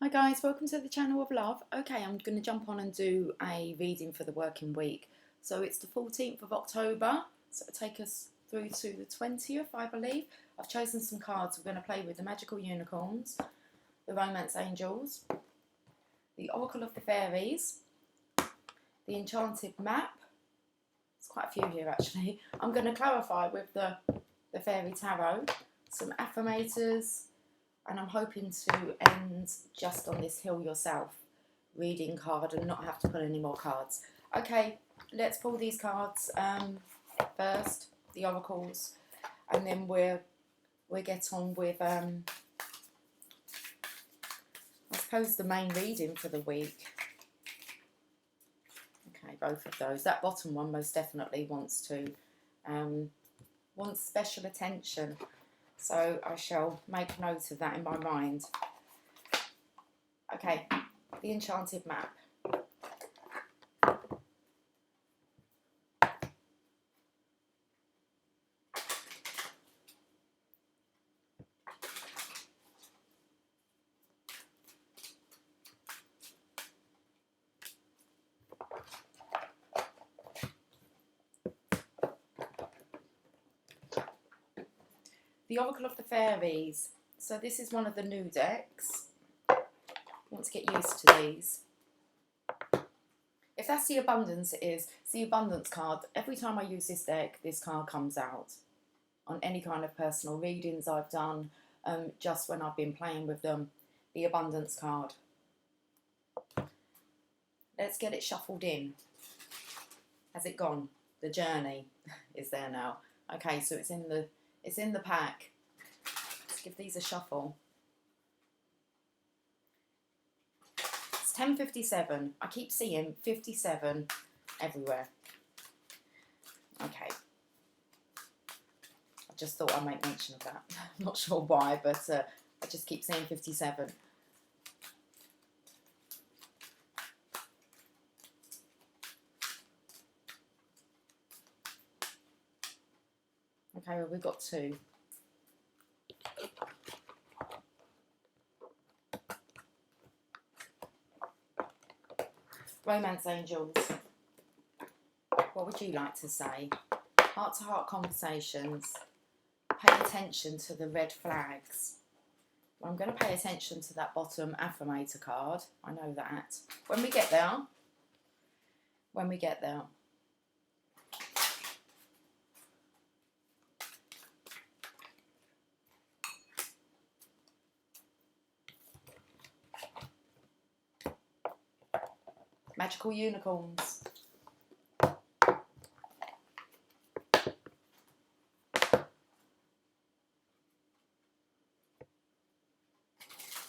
Hi guys, welcome to the channel of love. Okay, I'm going to jump on and do a reading for the working week. So it's the 14th of October, so it'll take us through to the 20th, I believe. I've chosen some cards. We're going to play with the Magical Unicorns, the Romance Angels, the Oracle of the Fairies, the Enchanted Map. There's quite a few here actually. I'm going to clarify with the Fairy Tarot, some affirmators, and I'm hoping to end just on this Heal Yourself reading card and not have to pull any more cards. Okay, let's pull these cards first, the oracles, and then we'll get on with I suppose the main reading for the week. Okay, both of those. That bottom one most definitely wants special attention. So I shall make note of that in my mind. Okay, the Enchanted Map. The Oracle of the Fairies. So this is one of the new decks. You want to get used to these. If that's the abundance, it's the abundance card. Every time I use this deck, this card comes out. On any kind of personal readings I've done, just when I've been playing with them, the abundance card. Let's get it shuffled in. Has it gone? The journey is there now. Okay, so it's in the pack. Let's give these a shuffle. It's 10:57. I keep seeing 57 everywhere. Okay. I just thought I'd make mention of that. I'm not sure why, but I just keep seeing 57. Okay, well, we've got two. Romance Angels. What would you like to say? Heart-to-heart conversations. Pay attention to the red flags. Well, I'm going to pay attention to that bottom affirmator card. I know that. When we get there. When we get there. Magical Unicorns.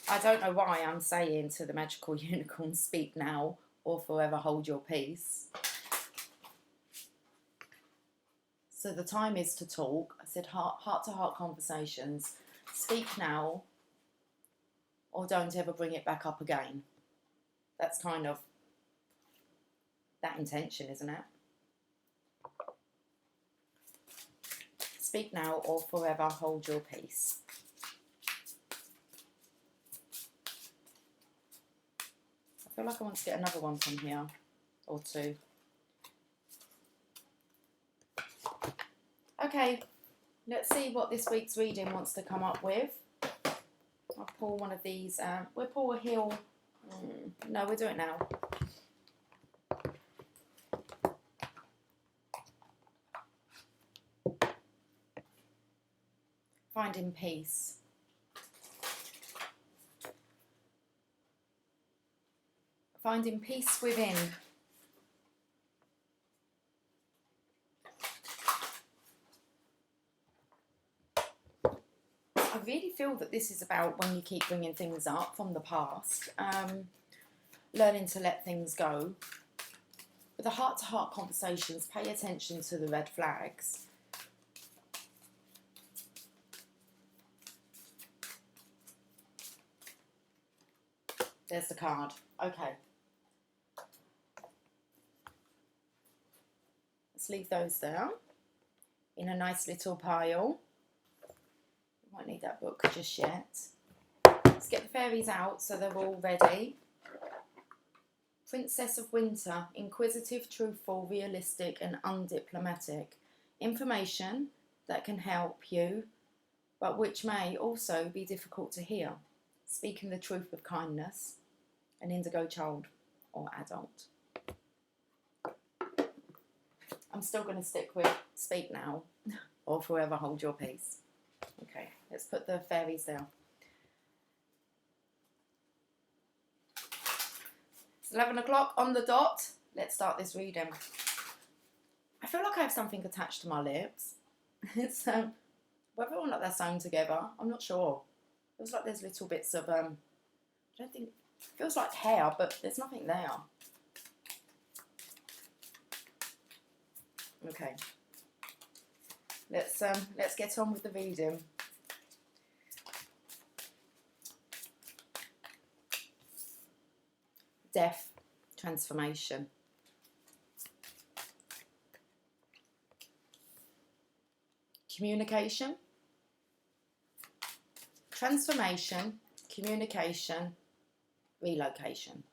I don't know why I'm saying to the Magical Unicorns, speak now or forever hold your peace. So the time is to talk. I said heart-to-heart conversations. Speak now or don't ever bring it back up again. That's kind of that intention, isn't it? Speak now or forever hold your peace. I feel like I want to get another one from here, or two. Okay, let's see what this week's reading wants to come up with. I'll pull one of these. We'll pull a Heal. No, we'll do it now. Finding peace. Finding peace within. I really feel that this is about when you keep bringing things up from the past, learning to let things go. With the heart-to-heart conversations, pay attention to the red flags. There's the card. Okay. Let's leave those there in a nice little pile. Won't need that book just yet. Let's get the fairies out so they're all ready. Princess of Winter, inquisitive, truthful, realistic and undiplomatic. Information that can help you, but which may also be difficult to hear. Speaking the truth with kindness. An indigo child or adult. I'm still going to stick with speak now or forever hold your peace. Okay, let's put the fairies down. It's 11 o'clock on the dot. Let's start this reading. I feel like I have something attached to my lips. It's whether or not they're sewn together, I'm not sure. Feels like there's little bits of I don't think, feels like hair, but there's nothing there. Okay. Let's get on with the reading. Death, transformation. Communication, transformation, communication, relocation.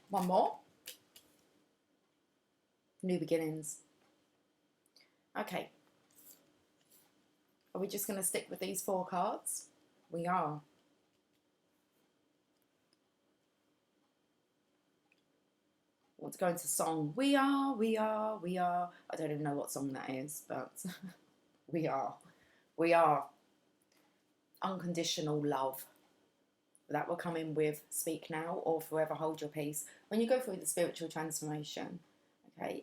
One more. New beginnings. Okay. Are we just going to stick with these 4 cards? We are. I want to go into song. We are, we are, we are. I don't even know what song that is, but we are. We are. Unconditional love. That will come in with speak now or forever hold your peace. When you go through the spiritual transformation, okay,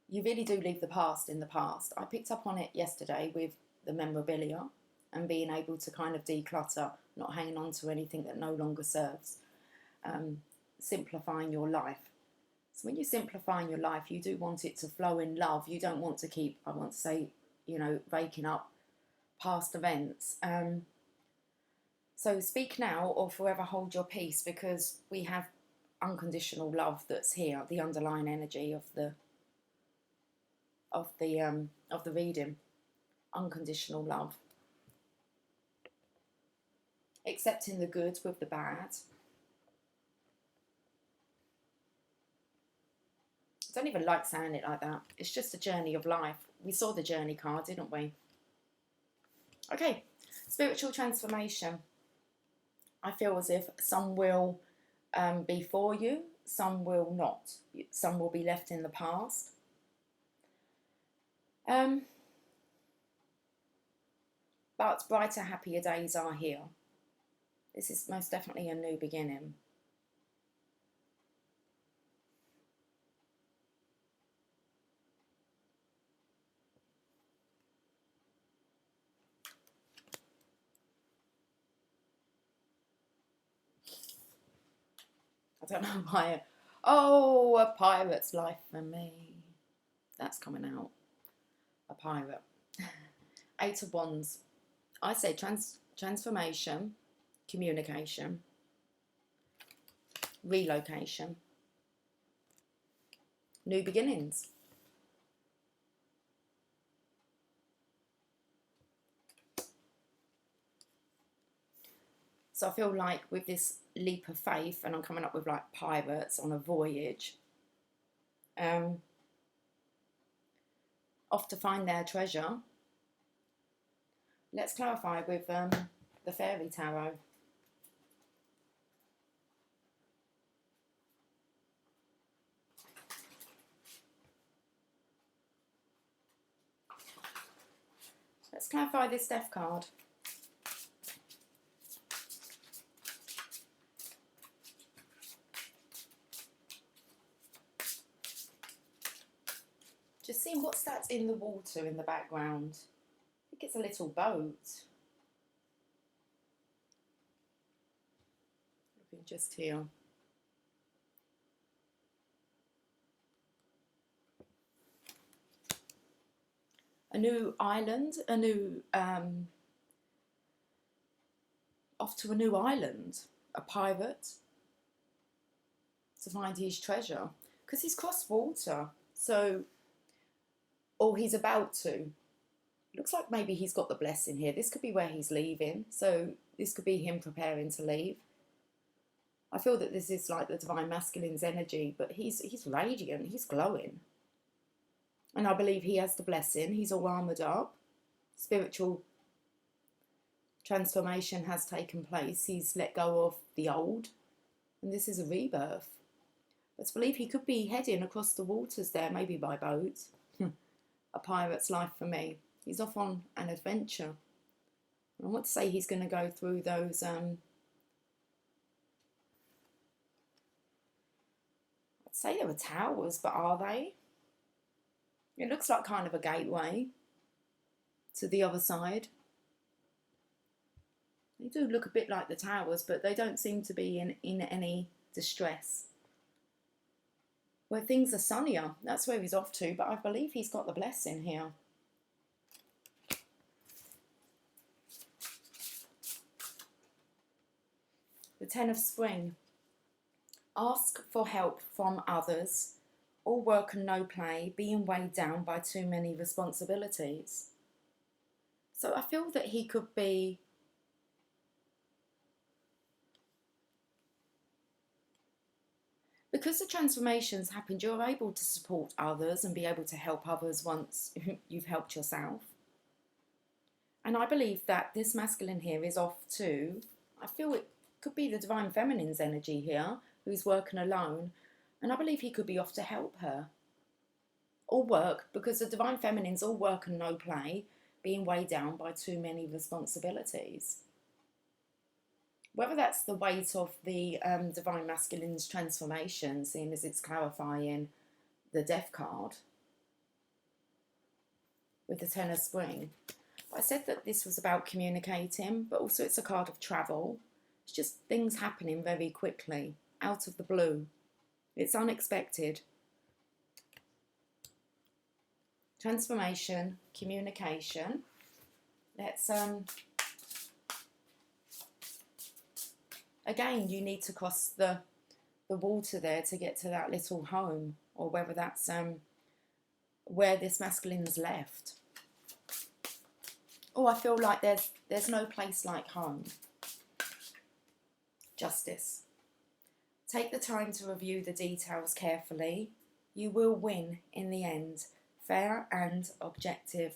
you really do leave the past in the past. I picked up on it yesterday with the memorabilia and being able to kind of declutter, not hanging on to anything that no longer serves. Simplifying your life. So when you're simplifying your life, you do want it to flow in love. You don't want to keep, I want to say, you know, raking up past events. So speak now or forever hold your peace, because we have unconditional love that's here, the underlying energy of the reading. Unconditional love. Accepting the good with the bad. I don't even like saying it like that. It's just a journey of life. We saw the journey card, didn't we? Okay, spiritual transformation. I feel as if some will be for you, some will not. Some will be left in the past. But brighter, happier days are here. This is most definitely a new beginning. I don't know why. Oh, a pirate's life for me. That's coming out. A pirate. 8 of Wands. I say transformation, communication, relocation, new beginnings. So I feel like with this leap of faith, and I'm coming up with like pirates on a voyage, off to find their treasure. Let's clarify with the fairy tarot. Let's clarify this death card. Just seeing what's that in the water in the background. I think it's a little boat. Looking just here. A new island, a new, off to a new island, a pirate, to find his treasure. Because he's crossed water, so, or he's about to. Looks like maybe he's got the blessing here. This could be where he's leaving. So this could be him preparing to leave. I feel that this is like the divine masculine's energy, but he's radiant, he's glowing. And I believe he has the blessing. He's all armoured up. Spiritual transformation has taken place. He's let go of the old. And this is a rebirth. But to believe he could be heading across the waters there, maybe by boat. A pirate's life for me. He's off on an adventure. I want to say he's going to go through those... I'd say there were towers, but are they? It looks like kind of a gateway to the other side. They do look a bit like the towers, but they don't seem to be in any distress. Where things are sunnier, that's where he's off to, but I believe he's got the blessing here. The Ten of Spring. Ask for help from others. All work and no play, being weighed down by too many responsibilities. So I feel that he could be... Because the transformation's happened, you're able to support others and be able to help others once you've helped yourself. And I believe that this masculine here is off too. I feel it could be the divine feminine's energy here, who's working alone. And I believe he could be off to help her. All work, because the divine feminine's all work and no play, being weighed down by too many responsibilities. Whether that's the weight of the divine masculine's transformation, seeing as it's clarifying the Death card with the Ten of Spring. But I said that this was about communicating, but also it's a card of travel. It's just things happening very quickly, out of the blue. It's unexpected. Transformation, communication. Let's again, you need to cross the water there to get to that little home, or whether that's where this masculine's left. Oh, I feel like there's no place like home. Justice. Take the time to review the details carefully. You will win in the end. Fair and objective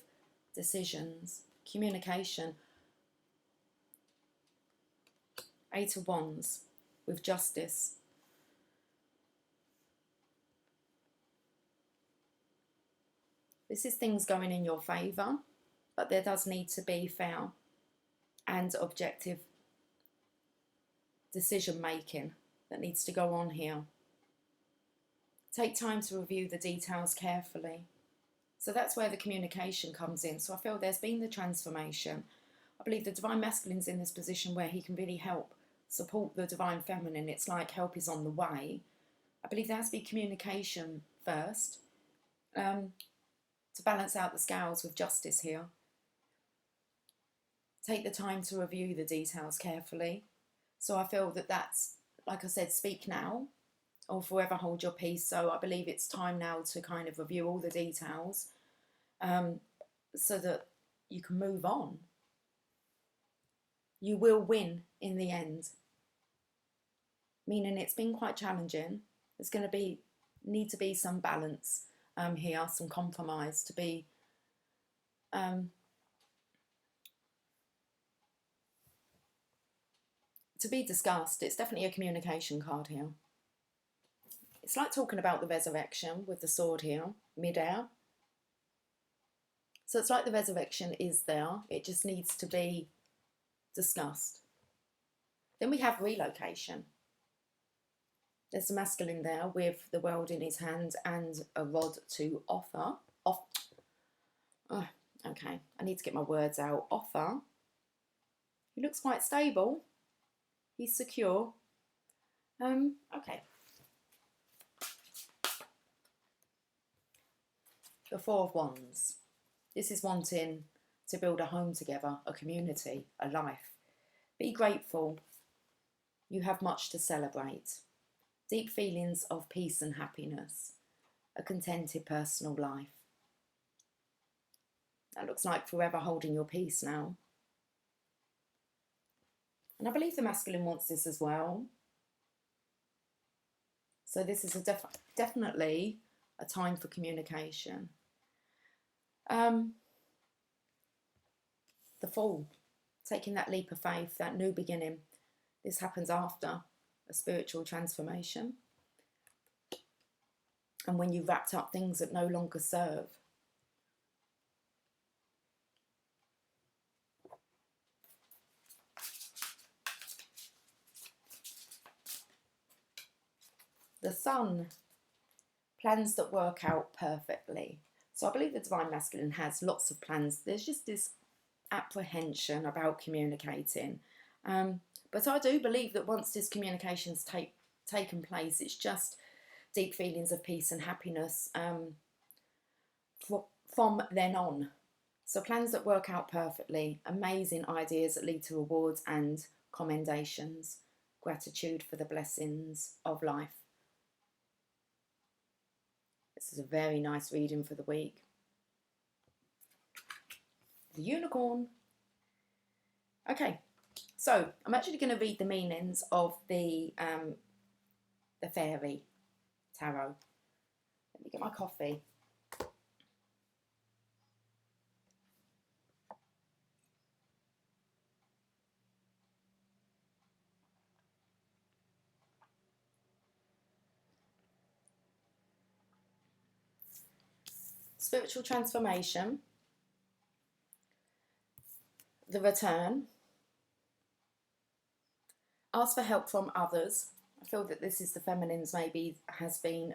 decisions. Communication. Eight of Wands with justice. This is things going in your favour, but there does need to be fair and objective decision making that needs to go on here. Take time to review the details carefully. So that's where the communication comes in. So I feel there's been the transformation. I believe the divine masculine's in this position where he can really help support the divine feminine. It's like help is on the way. I believe there has to be communication first to balance out the scales with justice here. Take the time to review the details carefully. So I feel that that's, like I said, speak now or forever hold your peace. So I believe it's time now to kind of review all the details so that you can move on. You will win in the end. Meaning it's been quite challenging. There's going to need to be some balance here, some compromise to be discussed. It's definitely a communication card here. It's like talking about the resurrection with the sword here, mid-air. So it's like the resurrection is there. It just needs to be discussed. Then we have relocation. There's the masculine there with the world in his hand and a rod to offer. Okay, I need to get my words out. Offer. He looks quite stable. He's secure. Okay. The Four of Wands. This is wanting to build a home together, a community, a life. Be grateful. You have much to celebrate. Deep feelings of peace and happiness. A contented personal life. That looks like forever holding your peace now. And I believe the masculine wants this as well. So this is definitely a time for communication. The Fool, taking that leap of faith, that new beginning. This happens after a spiritual transformation. And when you've wrapped up things that no longer serve. The Sun, plans that work out perfectly. So I believe the Divine Masculine has lots of plans. There's just this apprehension about communicating. But I do believe that once this communication's taken place, it's just deep feelings of peace and happiness from then on. So plans that work out perfectly, amazing ideas that lead to rewards and commendations, gratitude for the blessings of life. This is a very nice reading for the week. The Unicorn. Okay, so I'm actually going to read the meanings of the Fairy Tarot. Let me get my coffee. Spiritual transformation, the return, ask for help from others. I feel that this is the feminines maybe has been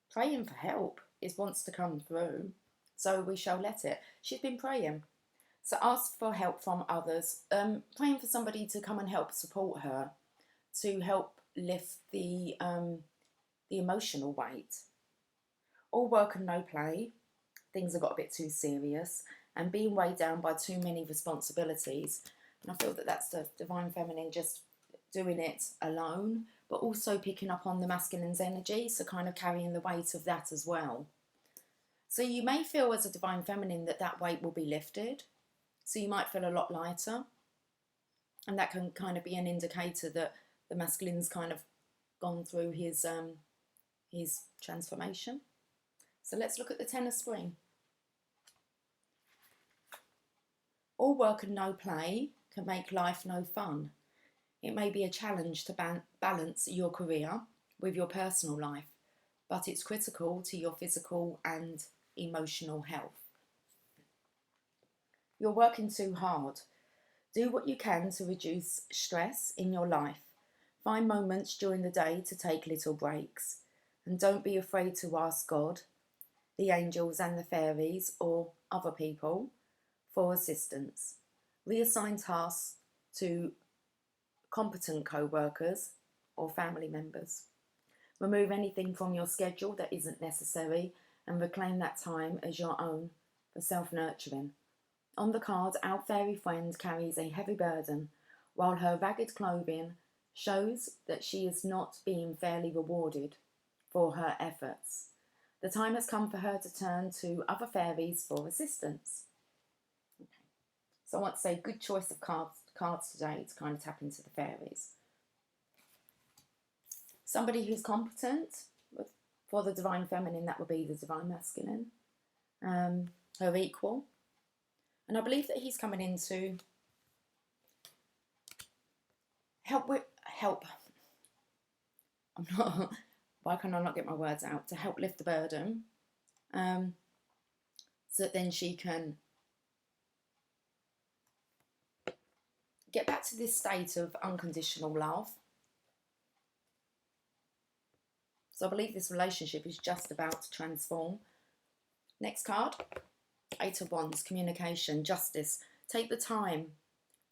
praying for help. It wants to come through, so we shall let it. She's been praying. So ask for help from others, praying for somebody to come and help support her, to help lift the emotional weight. All work and no play. Things have got a bit too serious and being weighed down by too many responsibilities. And I feel that that's the Divine Feminine just doing it alone, but also picking up on the masculine's energy, so kind of carrying the weight of that as well. So you may feel as a Divine Feminine that weight will be lifted. So you might feel a lot lighter. And that can kind of be an indicator that the masculine's kind of gone through his transformation. So let's look at the Ten of Spring. All work and no play can make life no fun. It may be a challenge to balance your career with your personal life, but it's critical to your physical and emotional health. You're working too hard. Do what you can to reduce stress in your life. Find moments during the day to take little breaks. And don't be afraid to ask God, the angels and the fairies, or other people for assistance. Reassign tasks to competent co-workers or family members. Remove anything from your schedule that isn't necessary and reclaim that time as your own for self-nurturing. On the card, our fairy friend carries a heavy burden, while her ragged clothing shows that she is not being fairly rewarded for her efforts. The time has come for her to turn to other fairies for assistance. Okay. So I want to say good choice of cards today to kind of tap into the fairies. Somebody who's competent, for the Divine Feminine, that would be the Divine Masculine. Her equal. And I believe that he's coming in to help. I'm not. Why can I not get my words out? To help lift the burden, so that then she can get back to this state of unconditional love. So I believe this relationship is just about to transform. Next card, Eight of Wands, communication, justice. Take the time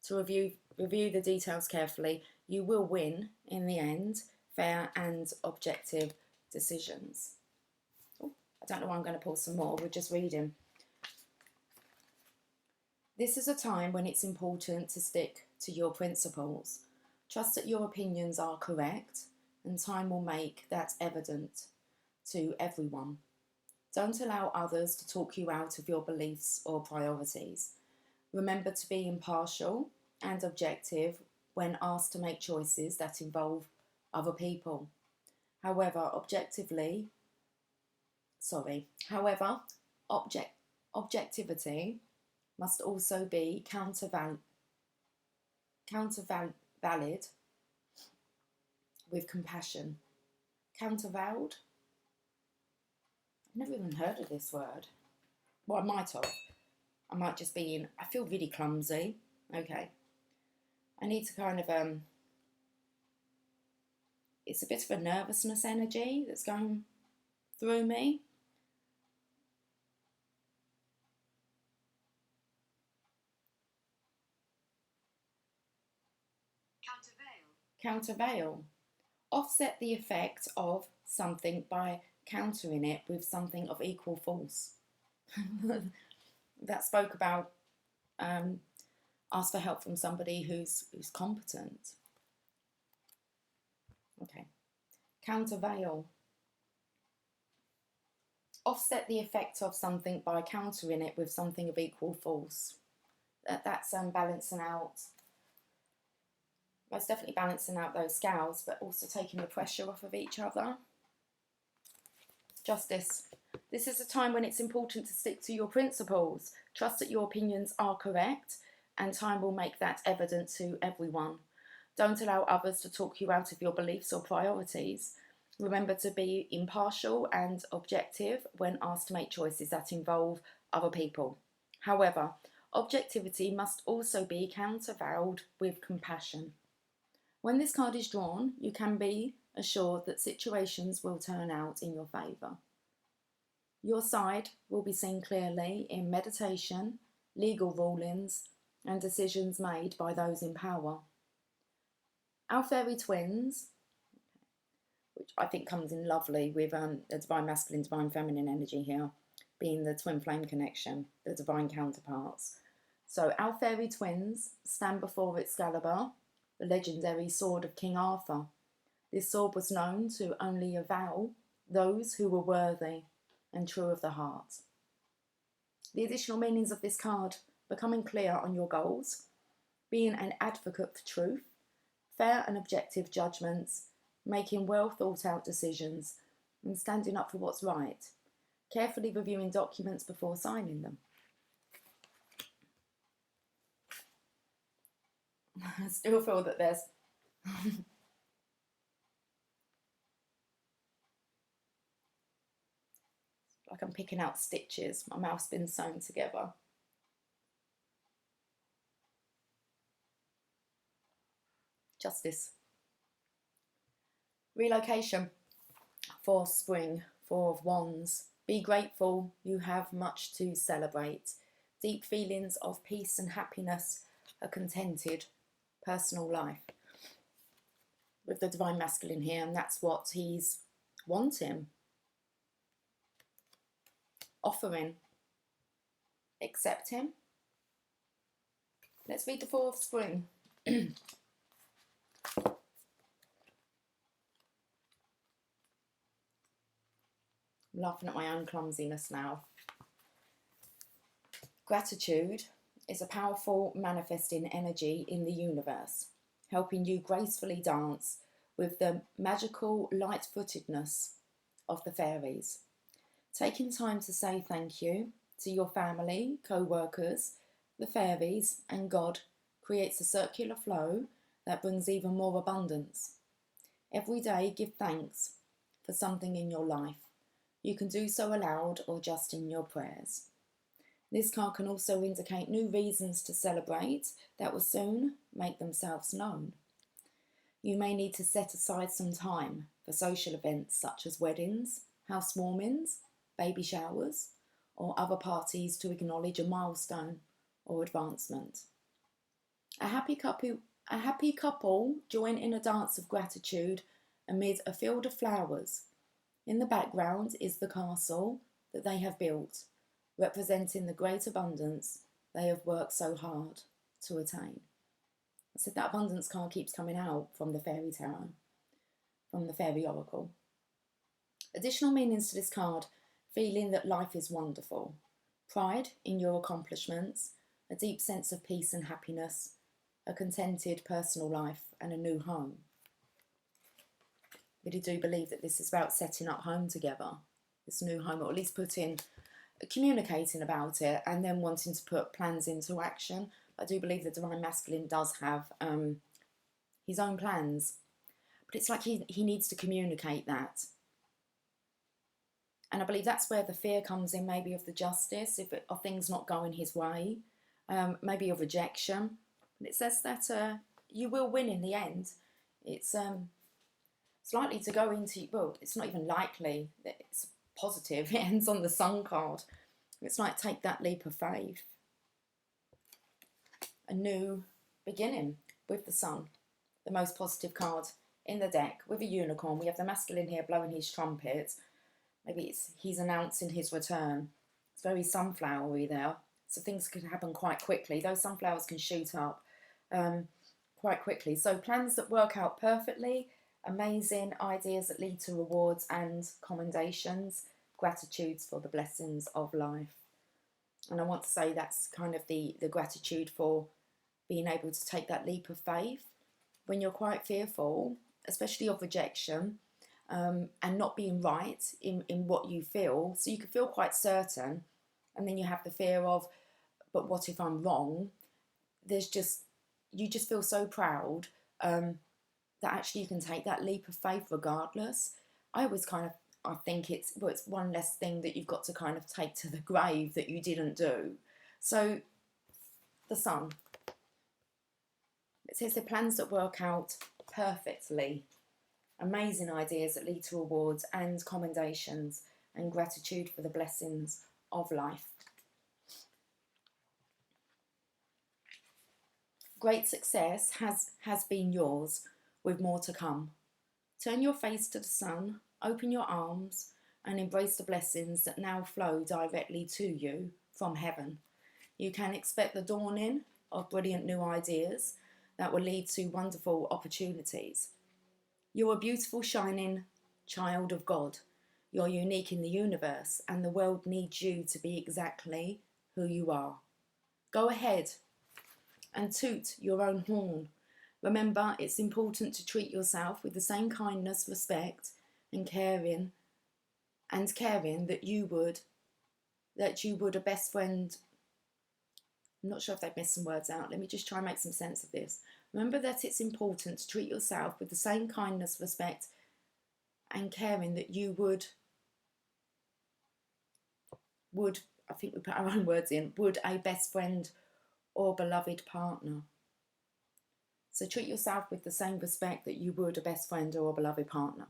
to review the details carefully. You will win in the end. Fair and objective decisions. Oh, I don't know why I'm going to pull some more. We're just reading. This is a time when it's important to stick to your principles. Trust that your opinions are correct, and time will make that evident. to everyone. Don't allow others to talk you out of your beliefs or priorities. Remember to be impartial and objective when asked to make choices that involve other people. However, objectivity must also be countervalid with compassion. Countervailed? I've never even heard of this word. Well, I might have. I might just be in, I feel really clumsy. Okay. I need to kind of, it's a bit of a nervousness energy that's going through me. Countervail. Offset the effect of something by countering it with something of equal force. That spoke about ask for help from somebody who's competent. Okay. Countervail. Offset the effect of something by countering it with something of equal force. That's balancing out. That's definitely balancing out those scales, but also taking the pressure off of each other. Justice. This is a time when it's important to stick to your principles. Trust that your opinions are correct, and time will make that evident to everyone. Don't allow others to talk you out of your beliefs or priorities. Remember to be impartial and objective when asked to make choices that involve other people. However, objectivity must also be countervailed with compassion. When this card is drawn, you can be assured that situations will turn out in your favour. Your side will be seen clearly in meditation, legal rulings, and decisions made by those in power. Our fairy twins, which I think comes in lovely with the divine masculine, divine feminine energy here, being the twin flame connection, the divine counterparts. So our fairy twins stand before Excalibur, the legendary sword of King Arthur. This sword was known to only avow those who were worthy and true of the heart. The additional meanings of this card: becoming clear on your goals, being an advocate for truth, fair and objective judgments, making well thought out decisions, and standing up for what's right, carefully reviewing documents before signing them. I still feel that there's like I'm picking out stitches. My mouth's been sewn together. Justice. Relocation. For spring. Four of Wands. Be grateful, you have much to celebrate. Deep feelings of peace and happiness, a contented personal life. With the divine masculine here, and that's what he's wanting. Offering. Accept him. Let's read the Four of Spring. I'm laughing at my own clumsiness now. Gratitude is a powerful manifesting energy in the universe, helping you gracefully dance with the magical light-footedness of the fairies. Taking time to say thank you to your family, co-workers, the fairies and God creates a circular flow that brings even more abundance. Every day give thanks for something in your life. You can do so aloud or just in your prayers. This card can also indicate new reasons to celebrate that will soon make themselves known. You may need to set aside some time for social events such as weddings, housewarmings, baby showers, or other parties to acknowledge a milestone or advancement. A happy couple join in a dance of gratitude amid a field of flowers. In the background is the castle that they have built, representing the great abundance they have worked so hard to attain. I said that abundance card keeps coming out from the fairy tarot, from the fairy oracle. Additional meanings to this card: feeling that life is wonderful, pride in your accomplishments, a deep sense of peace and happiness, a contented personal life, and a new home. Really do believe that this is about setting up home together, this new home, or at least communicating about it and then wanting to put plans into action. I do believe the Divine Masculine does have his own plans, but it's like he needs to communicate that. And I believe that's where the fear comes in, maybe of the justice, of things not going his way, maybe of rejection. And it says that you will win in the end. It's likely to go into, well, it's not even likely, it's positive. It ends on the Sun card. It's like, take that leap of faith. A new beginning with the Sun, the most positive card in the deck, with a unicorn. We have the masculine here blowing his trumpet. Maybe he's announcing his return. It's very sunflowery there, so things can happen quite quickly. Those sunflowers can shoot up quite quickly. So plans that work out perfectly, amazing ideas that lead to rewards and commendations, gratitudes for the blessings of life. And I want to say that's kind of the gratitude for being able to take that leap of faith when you're quite fearful, especially of rejection. And not being right in what you feel. So you can feel quite certain, and then you have the fear of, but what if I'm wrong? You just feel so proud that actually you can take that leap of faith regardless. I think it's one less thing that you've got to kind of take to the grave that you didn't do. So the Sun. It says the plans that work out perfectly. Amazing ideas that lead to rewards and commendations and gratitude for the blessings of life. Great success has been yours, with more to come. Turn your face to the Sun, open your arms, and embrace the blessings that now flow directly to you from heaven. You can expect the dawning of brilliant new ideas that will lead to wonderful opportunities. You're a beautiful, shining child of God. You're unique in the universe, and the world needs you to be exactly who you are. Go ahead and toot your own horn. Remember, it's important to treat yourself with the same kindness, respect, and caring that you would a best friend. I'm not sure if they've missed some words out. Let me just try and make some sense of this. Remember that it's important to treat yourself with the same kindness, respect, and caring that you would, I think we put our own words in, would a best friend or beloved partner. So treat yourself with the same respect that you would a best friend or a beloved partner.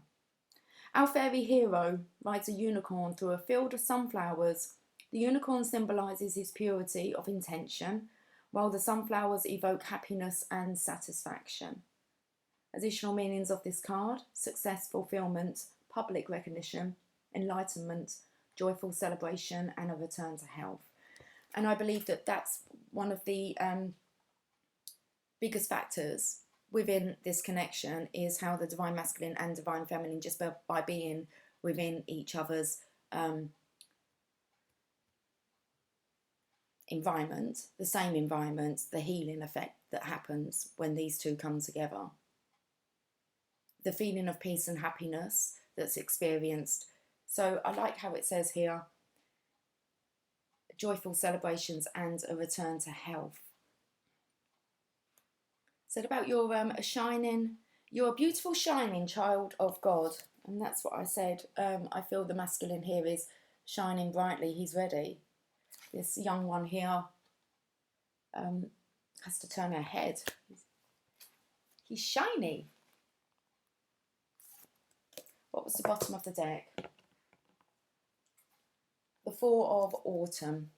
Our fairy hero rides a unicorn through a field of sunflowers. The unicorn symbolises his purity of intention, while the sunflowers evoke happiness and satisfaction. Additional meanings of this card: success, fulfillment, public recognition, enlightenment, joyful celebration, and a return to health. And I believe that that's one of the biggest factors within this connection, is how the Divine Masculine and Divine Feminine, just by being within each other's environment, the same environment, the healing effect that happens when these two come together. The feeling of peace and happiness that's experienced. So I like how it says here, joyful celebrations and a return to health. Said about you're a beautiful shining child of God, and that's what I said. I feel the masculine here is shining brightly. He's ready. This young one here has to turn her head. He's shiny. What was the bottom of the deck? The Four of Autumn.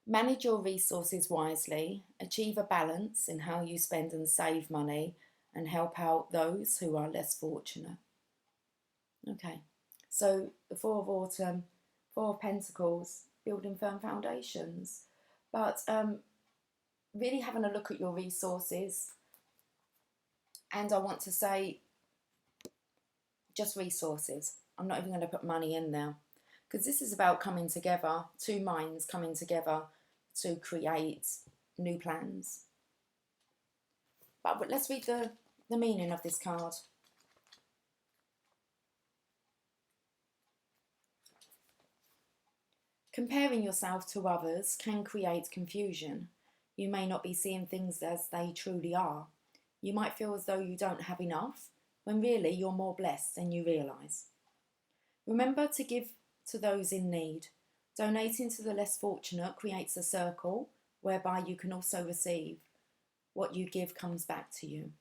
Manage your resources wisely, achieve a balance in how you spend and save money, and help out those who are less fortunate. Okay, so the Four of Autumn, Four of Pentacles, building firm foundations, but really having a look at your resources. And I want to say just resources. I'm not even going to put money in there, because this is about coming together, two minds coming together to create new plans. But let's read the meaning of this card. Comparing yourself to others can create confusion. You may not be seeing things as they truly are. You might feel as though you don't have enough, when really you're more blessed than you realise. Remember to give to those in need. Donating to the less fortunate creates a circle whereby you can also receive. What you give comes back to you.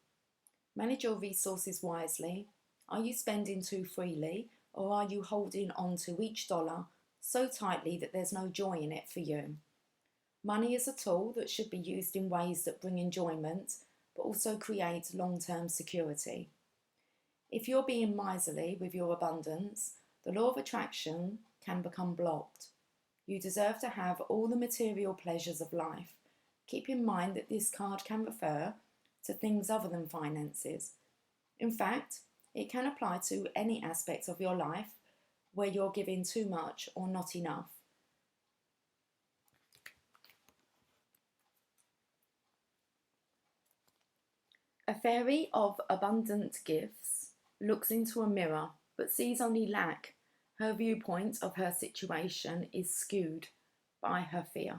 Manage your resources wisely. Are you spending too freely, or are you holding on to each dollar so tightly that there's no joy in it for you? Money is a tool that should be used in ways that bring enjoyment, but also create long-term security. If you're being miserly with your abundance, the law of attraction can become blocked. You deserve to have all the material pleasures of life. Keep in mind that this card can refer to things other than finances. In fact, it can apply to any aspect of your life where you're giving too much or not enough. A fairy of abundant gifts looks into a mirror but sees only lack. Her viewpoint of her situation is skewed by her fear.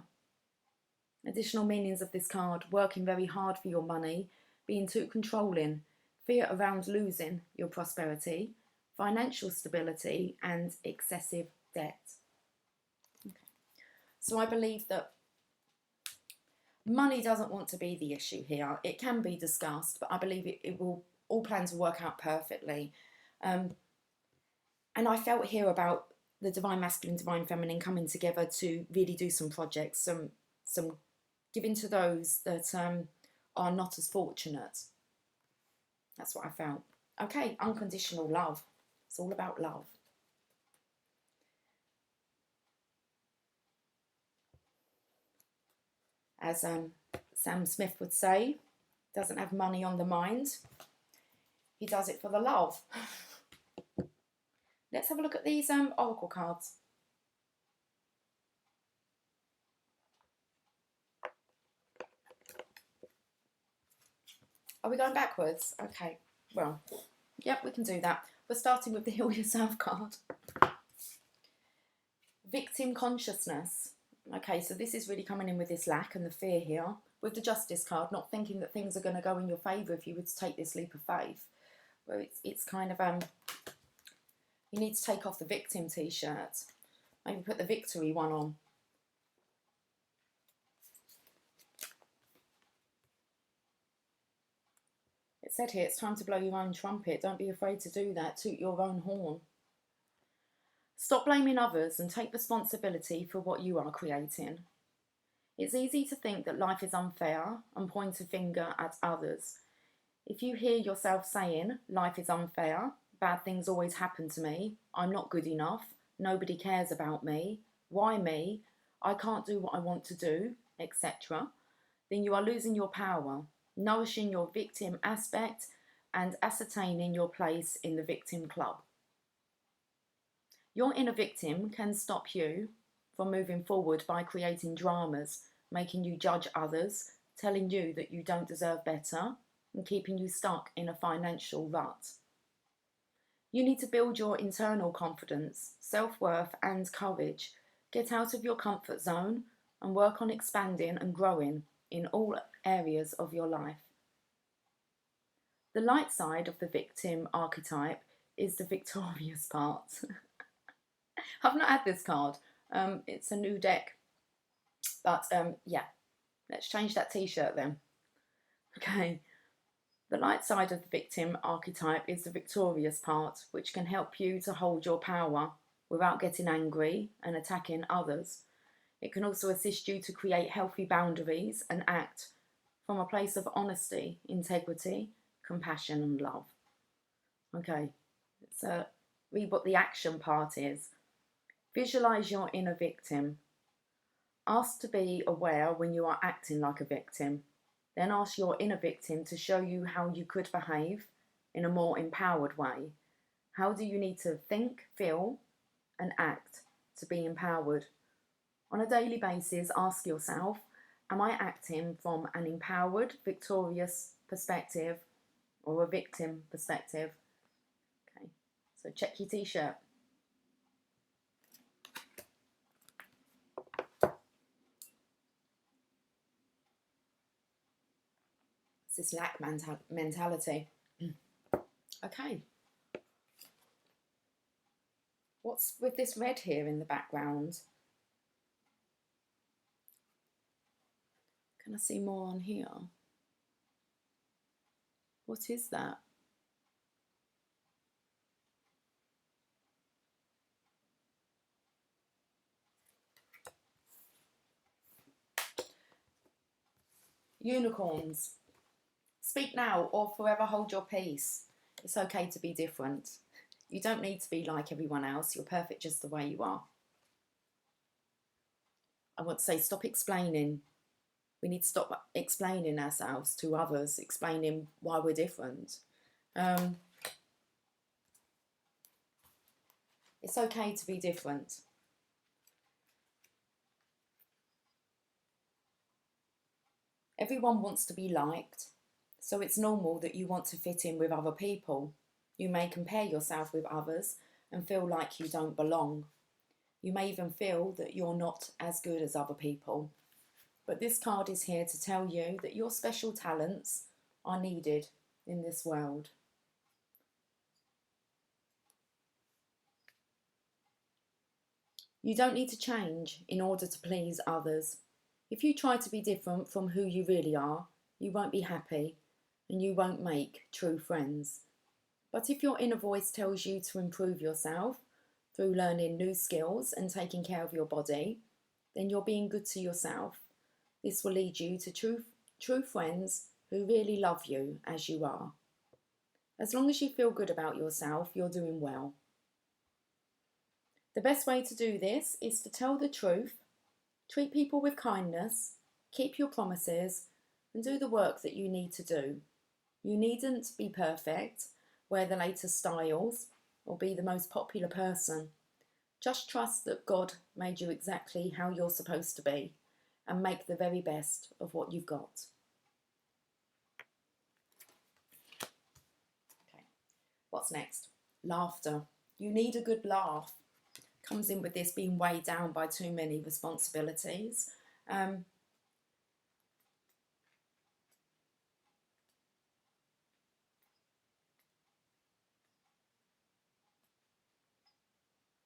Additional meanings of this card: working very hard for your money, being too controlling, fear around losing your prosperity, financial stability, and excessive debt. Okay. So I believe that money doesn't want to be the issue here. It can be discussed, but I believe it will, all plans will work out perfectly. And I felt here about the divine masculine, divine feminine coming together to really do some projects, some giving to those that are not as fortunate. That's what I felt. Okay, unconditional love. It's all about love. As Sam Smith would say, doesn't have money on the mind. He does it for the love. Let's have a look at these oracle cards. Are we going backwards? Okay, well, yep, we can do that. We're starting with the Heal Yourself card. Victim consciousness. Okay, so this is really coming in with this lack and the fear here. With the Justice card, not thinking that things are going to go in your favour if you were to take this leap of faith. Well, it's kind of, you need to take off the victim t-shirt. Maybe put the victory one on. It said here, it's time to blow your own trumpet. Don't be afraid to do that. Toot your own horn. Stop blaming others and take responsibility for what you are creating. It's easy to think that life is unfair and point a finger at others. If you hear yourself saying, life is unfair, bad things always happen to me, I'm not good enough, nobody cares about me, why me, I can't do what I want to do, etc., then you are losing your power, nourishing your victim aspect and ascertaining your place in the victim club. Your inner victim can stop you from moving forward by creating dramas, making you judge others, telling you that you don't deserve better, and keeping you stuck in a financial rut. You need to build your internal confidence, self-worth and courage. Get out of your comfort zone and work on expanding and growing in all areas of your life. The light side of the victim archetype is the victorious part. I've not had this card. It's a new deck. But yeah, let's change that t-shirt then. Okay. The light side of the victim archetype is the victorious part, which can help you to hold your power without getting angry and attacking others. It can also assist you to create healthy boundaries and act from a place of honesty, integrity, compassion and love. Okay, so read what the action part is. Visualize your inner victim. Ask to be aware when you are acting like a victim. Then ask your inner victim to show you how you could behave in a more empowered way. How do you need to think, feel, and act to be empowered? On a daily basis, ask yourself, am I acting from an empowered, victorious perspective or a victim perspective? Okay, so check your t-shirt. It's this lack mentality. Okay. What's with this red here in the background? Can I see more on here? What is that? Unicorns. Speak now or forever hold your peace. It's okay to be different. You don't need to be like everyone else. You're perfect just the way you are. I want to say stop explaining. We need to stop explaining ourselves to others, explaining why we're different. It's okay to be different. Everyone wants to be liked, so it's normal that you want to fit in with other people. You may compare yourself with others and feel like you don't belong. You may even feel that you're not as good as other people. But this card is here to tell you that your special talents are needed in this world. You don't need to change in order to please others. If you try to be different from who you really are, you won't be happy and you won't make true friends. But if your inner voice tells you to improve yourself through learning new skills and taking care of your body, then you're being good to yourself. This will lead you to true friends who really love you as you are. As long as you feel good about yourself, you're doing well. The best way to do this is to tell the truth, treat people with kindness, keep your promises, and do the work that you need to do. You needn't be perfect, wear the latest styles, or be the most popular person. Just trust that God made you exactly how you're supposed to be and make the very best of what you've got. Okay, what's next? Laughter. You need a good laugh. Comes in with this being weighed down by too many responsibilities.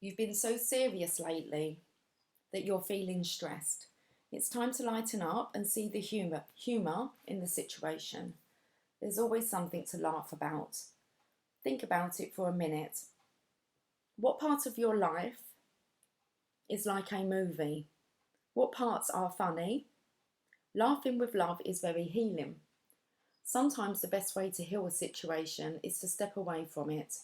You've been so serious lately that you're feeling stressed. It's time to lighten up and see the humour in the situation. There's always something to laugh about. Think about it for a minute. What part of your life is like a movie? What parts are funny? Laughing with love is very healing. Sometimes the best way to heal a situation is to step away from it.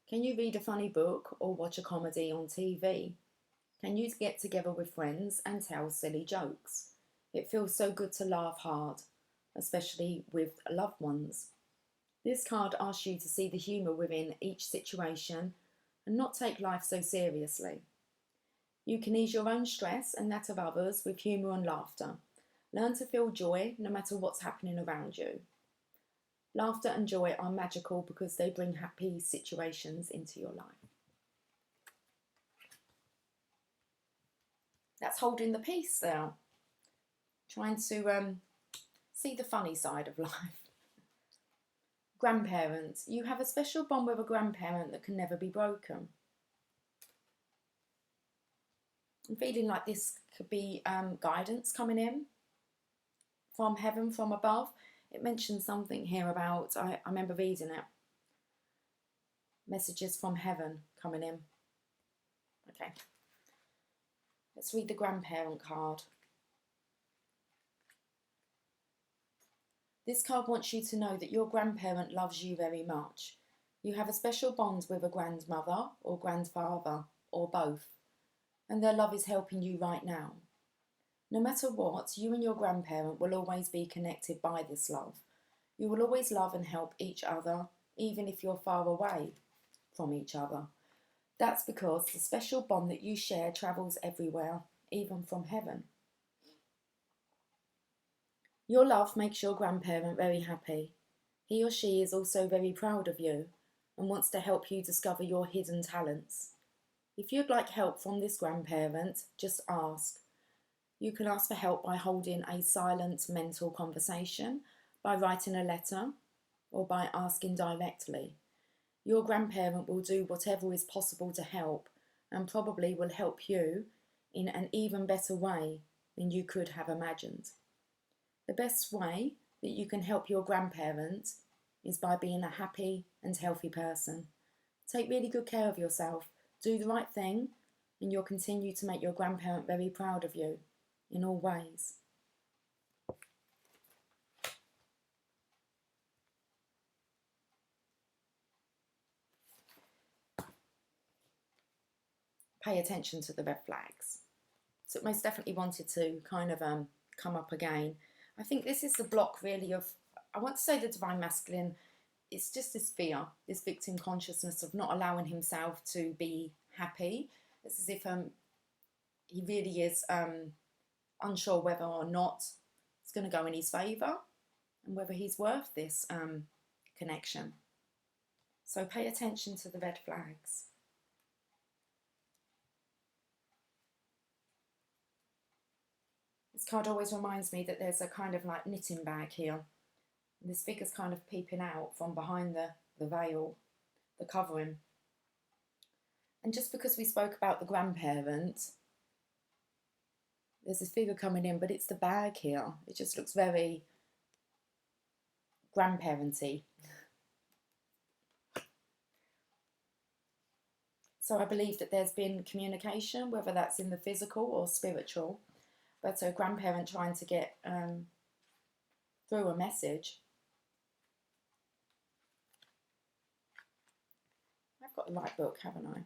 Can you read a funny book or watch a comedy on TV? Can you get together with friends and tell silly jokes? It feels so good to laugh hard, especially with loved ones. This card asks you to see the humour within each situation and not take life so seriously. You can ease your own stress and that of others with humour and laughter. Learn to feel joy no matter what's happening around you. Laughter and joy are magical because they bring happy situations into your life. That's holding the peace there. Trying to see the funny side of life. Grandparents. You have a special bond with a grandparent that can never be broken. I'm feeling like this could be guidance coming in from heaven, from above. It mentions something here about, I remember reading it. Messages from heaven coming in. Okay. Let's read the grandparent card. This card wants you to know that your grandparent loves you very much. You have a special bond with a grandmother or grandfather or both, and their love is helping you right now. No matter what, you and your grandparent will always be connected by this love. You will always love and help each other, even if you're far away. from each other. That's because the special bond that you share travels everywhere, even from heaven. Your love makes your grandparent very happy. He or she is also very proud of you and wants to help you discover your hidden talents. If you'd like help from this grandparent, just ask. You can ask for help by holding a silent mental conversation, by writing a letter, or by asking directly. Your grandparent will do whatever is possible to help and probably will help you in an even better way than you could have imagined. The best way that you can help your grandparent is by being a happy and healthy person. Take really good care of yourself, do the right thing, and you'll continue to make your grandparent very proud of you in all ways. Pay attention to the red flags. So it most definitely wanted to kind of come up again. I think this is the block really of, I want to say the divine masculine, it's just this fear, this victim consciousness of not allowing himself to be happy. It's as if he really is unsure whether or not it's going to go in his favour and whether he's worth this connection. So pay attention to the red flags. This card always reminds me that there's a kind of like knitting bag here. And this figure's kind of peeping out from behind the veil, the covering. And just because we spoke about the grandparent, there's this figure coming in, but it's the bag here. It just looks very grandparenty. So I believe that there's been communication, whether that's in the physical or spiritual, but a grandparent trying to get through a message. I've got a light book, haven't I?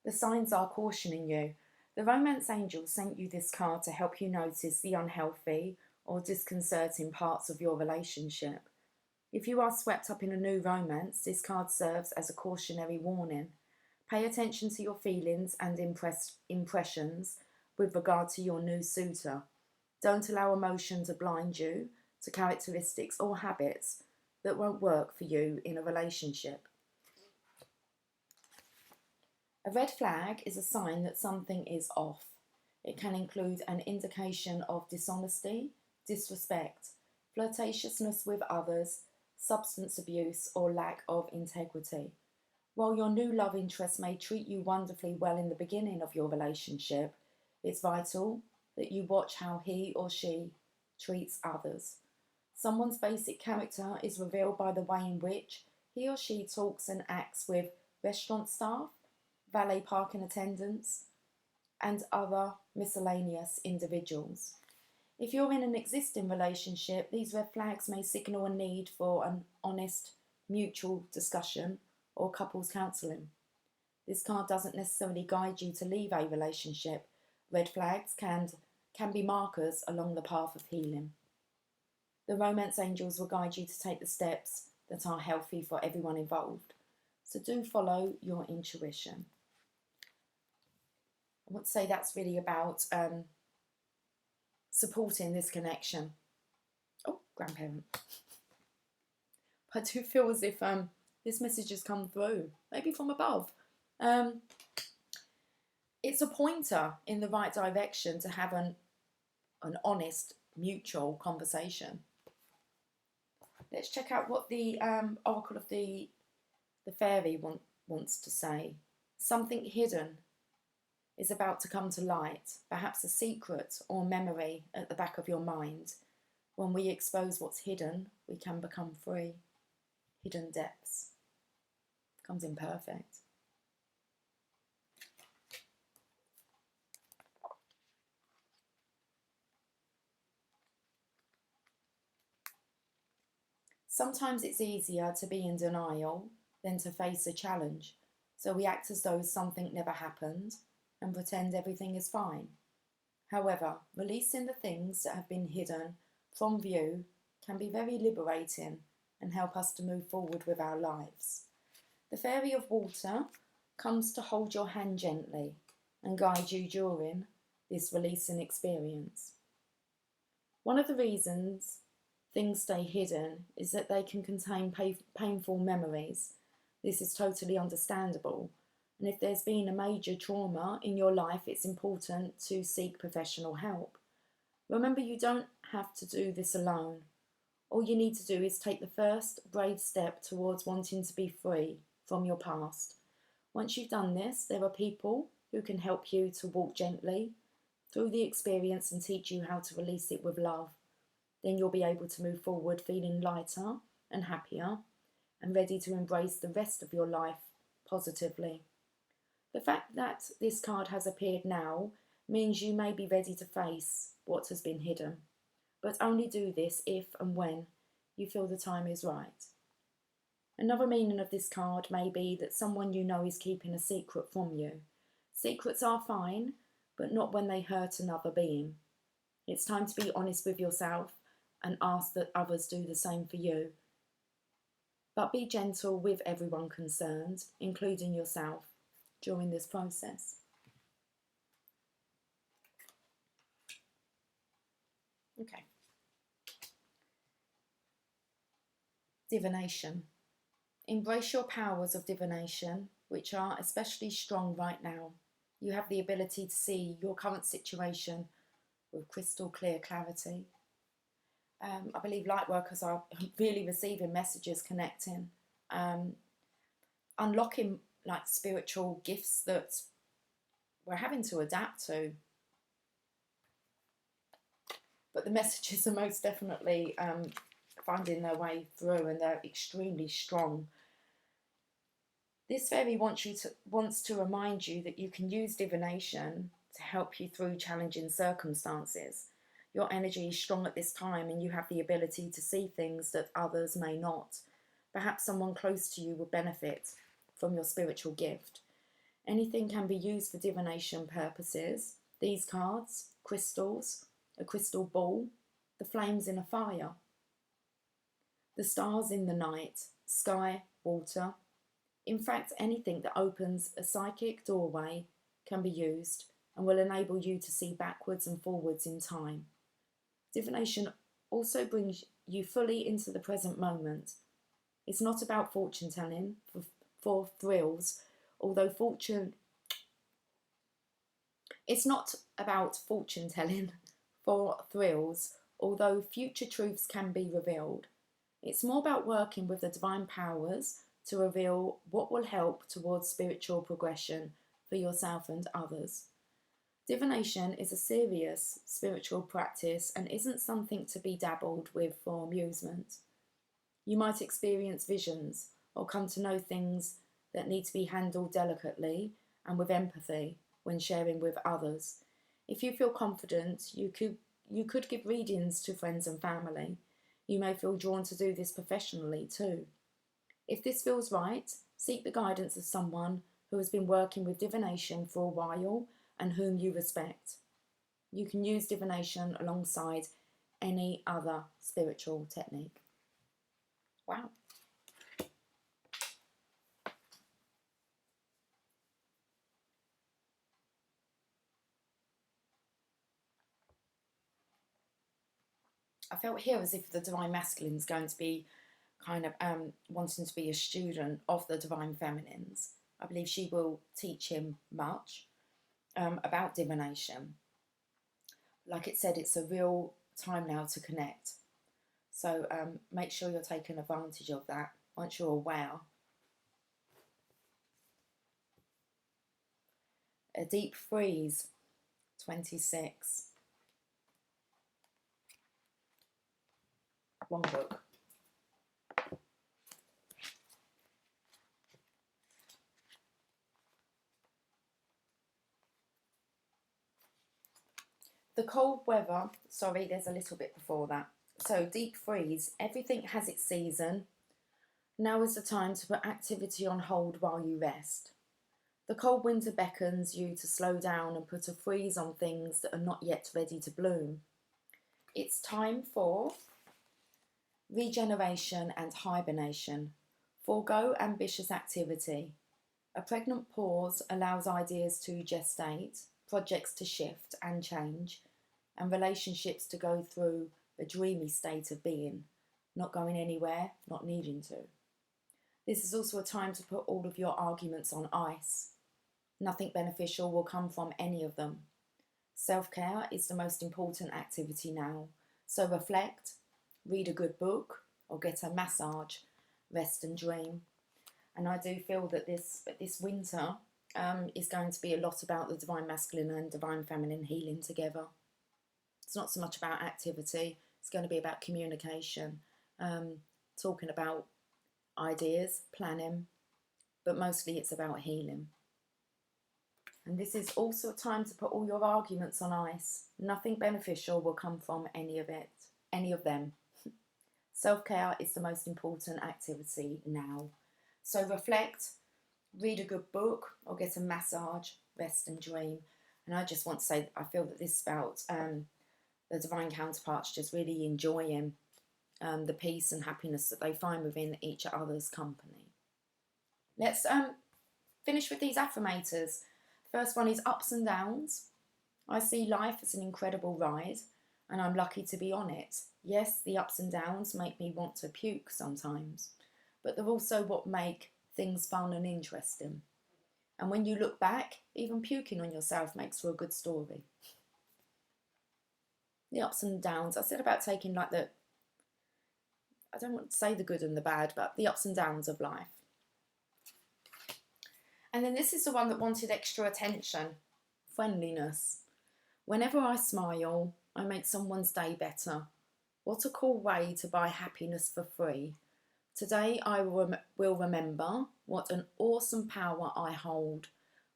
The signs are cautioning you. The romance angel sent you this card to help you notice the unhealthy or disconcerting parts of your relationship. If you are swept up in a new romance, this card serves as a cautionary warning. Pay attention to your feelings and impressions with regard to your new suitor. Don't allow emotion to blind you to characteristics or habits that won't work for you in a relationship. A red flag is a sign that something is off. It can include an indication of dishonesty, disrespect, flirtatiousness with others, substance abuse, or lack of integrity. While your new love interest may treat you wonderfully well in the beginning of your relationship, it's vital that you watch how he or she treats others. Someone's basic character is revealed by the way in which he or she talks and acts with restaurant staff, valet parking attendants, and other miscellaneous individuals. If you're in an existing relationship, these red flags may signal a need for an honest, mutual discussion or couples counselling. This card doesn't necessarily guide you to leave a relationship. Red flags can be markers along the path of healing. The romance angels will guide you to take the steps that are healthy for everyone involved. So do follow your intuition. I want to say that's really about supporting this connection. Oh, grandparent. I do feel as if this message has come through, maybe from above. It's a pointer in the right direction to have an honest, mutual conversation. Let's check out what the Oracle of the Fairy wants to say. Something hidden is about to come to light, perhaps a secret or memory at the back of your mind. When we expose what's hidden, we can become free. Hidden depths. Comes in perfect. Sometimes it's easier to be in denial than to face a challenge, so we act as though something never happened and pretend everything is fine. However, releasing the things that have been hidden from view can be very liberating and help us to move forward with our lives. The Fairy of Water comes to hold your hand gently and guide you during this releasing experience. One of the reasons things stay hidden is that they can contain painful memories. This is totally understandable. And if there's been a major trauma in your life, it's important to seek professional help. Remember, you don't have to do this alone. All you need to do is take the first brave step towards wanting to be free from your past. Once you've done this, there are people who can help you to walk gently through the experience and teach you how to release it with love. Then you'll be able to move forward feeling lighter and happier and ready to embrace the rest of your life positively. The fact that this card has appeared now means you may be ready to face what has been hidden, but only do this if and when you feel the time is right. Another meaning of this card may be that someone you know is keeping a secret from you. Secrets are fine, but not when they hurt another being. It's time to be honest with yourself and ask that others do the same for you. But be gentle with everyone concerned, including yourself, during this process. Okay. Divination. Embrace your powers of divination, which are especially strong right now. You have the ability to see your current situation with crystal clear clarity. I believe light workers are really receiving messages, connecting, unlocking like spiritual gifts that we're having to adapt to. But the messages are most definitely finding their way through, and they're extremely strong. This fairy wants to remind you that you can use divination to help you through challenging circumstances. Your energy is strong at this time and you have the ability to see things that others may not. Perhaps someone close to you will benefit from your spiritual gift. Anything can be used for divination purposes. These cards, crystals, a crystal ball, the flames in a fire, the stars in the night, sky, water. In fact, anything that opens a psychic doorway can be used and will enable you to see backwards and forwards in time. Divination also brings you fully into the present moment. It's not about fortune telling for thrills, although It's not about fortune telling for thrills, although future truths can be revealed. It's more about working with the divine powers to reveal what will help towards spiritual progression for yourself and others. Divination is a serious spiritual practice and isn't something to be dabbled with for amusement. You might experience visions or come to know things that need to be handled delicately and with empathy when sharing with others. If you feel confident, you could give readings to friends and family. You may feel drawn to do this professionally too. If this feels right, seek the guidance of someone who has been working with divination for a while and whom you respect. You can use divination alongside any other spiritual technique. Wow. I felt here as if the Divine Masculine is going to be kind of wanting to be a student of the Divine Feminines. I believe she will teach him much about divination. Like it said, it's a real time now to connect. So make sure you're taking advantage of that once you're aware. A deep freeze, 26. One book. The cold weather, sorry, there's a little bit before that. So deep freeze, everything has its season. Now is the time to put activity on hold while you rest. The cold winter beckons you to slow down and put a freeze on things that are not yet ready to bloom. It's time for regeneration and hibernation. Forego ambitious activity. A pregnant pause allows ideas to gestate, projects to shift and change, and relationships to go through a dreamy state of being, not going anywhere, not needing to. This is also a time to put all of your arguments on ice. Nothing beneficial will come from any of them. Self-care is the most important activity now, so reflect, read a good book, or get a massage, rest and dream. And I do feel that this winter is going to be a lot about the divine masculine and divine feminine healing together. It's not so much about activity, it's going to be about communication, talking about ideas, planning, but mostly it's about healing. And this is also a time to put all your arguments on ice. Nothing beneficial will come from any of them. Self-care is the most important activity now. So reflect, read a good book, or get a massage, rest and dream. And I just want to say, I feel that this is about the divine counterparts just really enjoying the peace and happiness that they find within each other's company. Let's finish with these affirmators. First one is ups and downs. I see life as an incredible ride and I'm lucky to be on it. Yes, the ups and downs make me want to puke sometimes, but they're also what make things fun and interesting. And when you look back, even puking on yourself makes for a good story. The ups and downs, I said about taking like I don't want to say the good and the bad, but the ups and downs of life. And then this is the one that wanted extra attention, friendliness. Whenever I smile, I make someone's day better. What a cool way to buy happiness for free. Today I will remember what an awesome power I hold,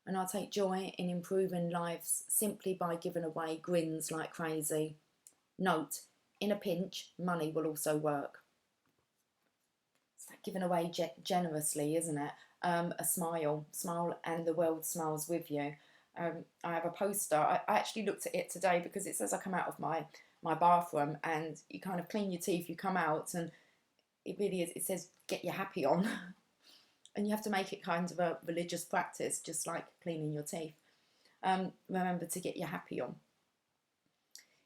and I take joy in improving lives simply by giving away grins like crazy. Note, in a pinch, money will also work. It's like giving away generously, isn't it? A smile and the world smiles with you. I have a poster. I actually looked at it today because it says I come out of my bathroom and you kind of clean your teeth, you come out and it really is, it says get your happy on. And you have to make it kind of a religious practice, just like cleaning your teeth. Remember to get your happy on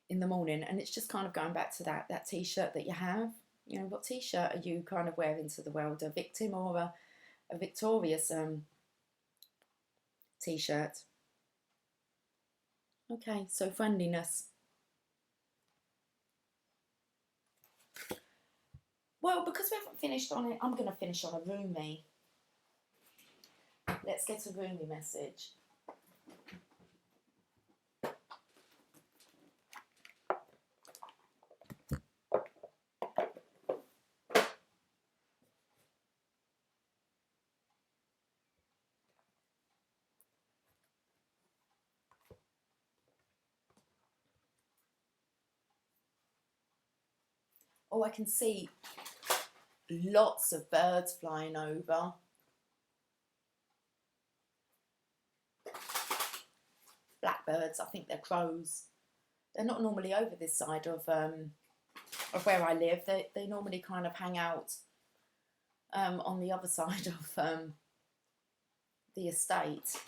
in the morning. And it's just kind of going back to that t-shirt that you have. You know, what t-shirt are you kind of wearing to the world? A victim or a victorious t-shirt? Okay, so friendliness. Well, because we haven't finished on it, I'm going to finish on a roomy. Let's get a roomy message. Oh, I can see lots of birds flying over. Blackbirds, I think they're crows. They're not normally over this side of where I live. They normally kind of hang out on the other side of the estate.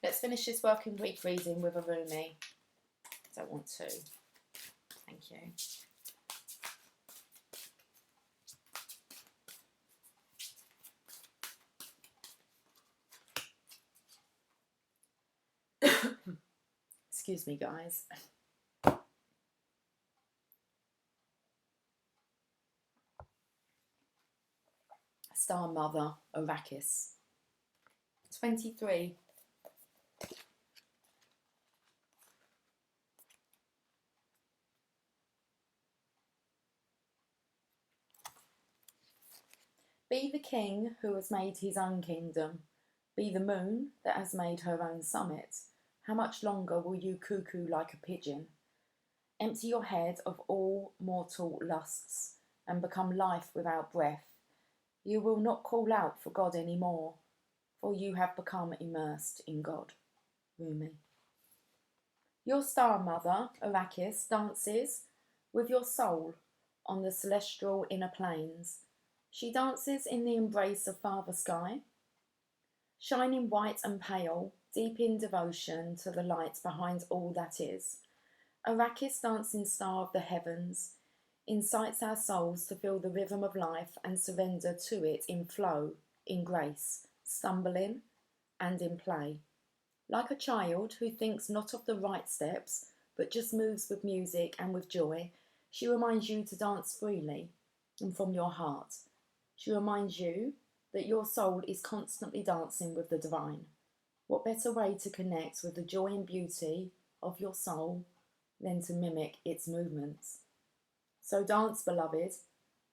Let's finish this working week reading with a roomie. Don't want to. Thank you. Excuse me, guys. Star Mother, Arrakis. 23. Be the king who has made his own kingdom. Be the moon that has made her own summit. How much longer will you cuckoo like a pigeon? Empty your head of all mortal lusts and become life without breath. You will not call out for God any more. for you have become immersed in God. Rumi. Your star mother, Arrakis, dances with your soul on the celestial inner planes. She dances in the embrace of Father Sky, shining white and pale, deep in devotion to the light behind all that is. Arrakis, dancing star of the heavens, incites our souls to feel the rhythm of life and surrender to it in flow, in grace, stumbling, and in play. Like a child who thinks not of the right steps, but just moves with music and with joy, she reminds you to dance freely and from your heart. She reminds you that your soul is constantly dancing with the divine. What better way to connect with the joy and beauty of your soul than to mimic its movements? So dance, beloved,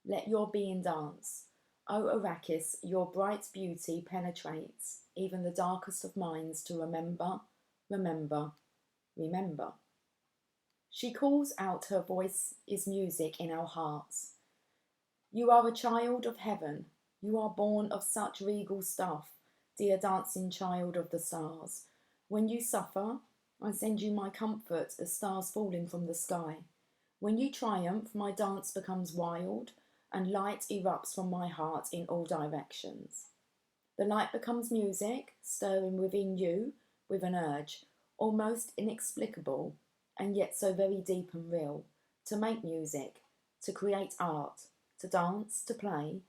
let your being dance. O Arrakis, your bright beauty penetrates even the darkest of minds to remember, remember, remember. She calls out, her voice is music in our hearts. You are a child of heaven, you are born of such regal stuff, dear dancing child of the stars. When you suffer, I send you my comfort as stars falling from the sky. When you triumph, my dance becomes wild, and light erupts from my heart in all directions. The light becomes music, stirring within you with an urge, almost inexplicable, and yet so very deep and real, to make music, to create art, to dance, to play,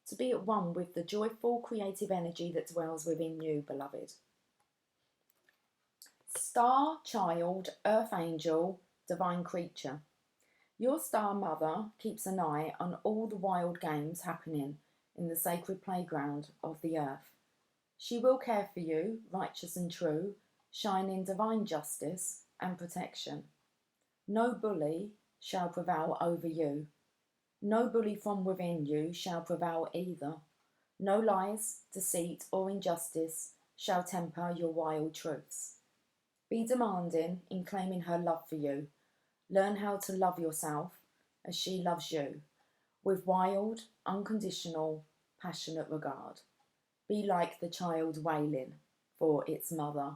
to be at one with the joyful creative energy that dwells within you, beloved. Star, child, earth angel, divine creature. Your star mother keeps an eye on all the wild games happening in the sacred playground of the earth. She will care for you, righteous and true, shine in divine justice and protection. No bully shall prevail over you. No bully from within you shall prevail either. No lies, deceit, or injustice shall temper your wild truths. Be demanding in claiming her love for you. Learn how to love yourself as she loves you, with wild, unconditional, passionate regard. Be like the child wailing for its mother.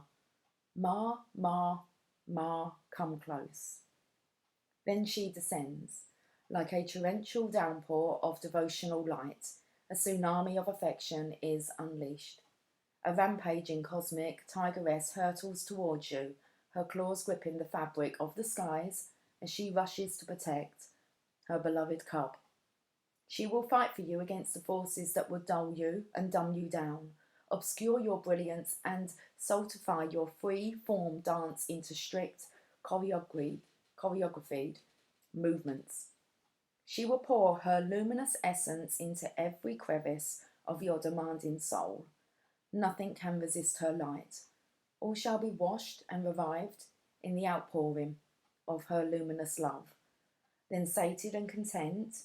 Ma, ma, ma, come close. Then she descends, like a torrential downpour of devotional light. A tsunami of affection is unleashed. A rampaging cosmic tigress hurtles towards you, her claws gripping the fabric of the skies as she rushes to protect her beloved cub. She will fight for you against the forces that would dull you and dumb you down, obscure your brilliance and stultify your free-form dance into strict choreographied movements. She will pour her luminous essence into every crevice of your demanding soul. Nothing can resist her light. All shall be washed and revived in the outpouring of her luminous love. Then, sated and content,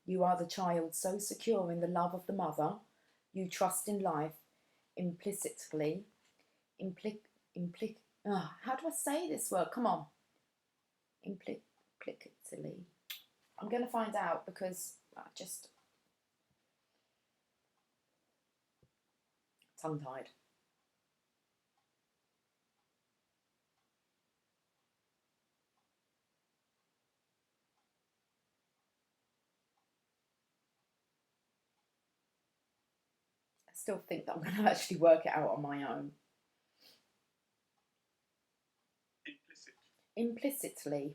you are the child so secure in the love of the mother, you trust in life implicitly. How do I say this word? Come on. Implicitly. I'm going to find out because I just tongue-tied. I still think that I'm going to actually work it out on my own. Implicitly.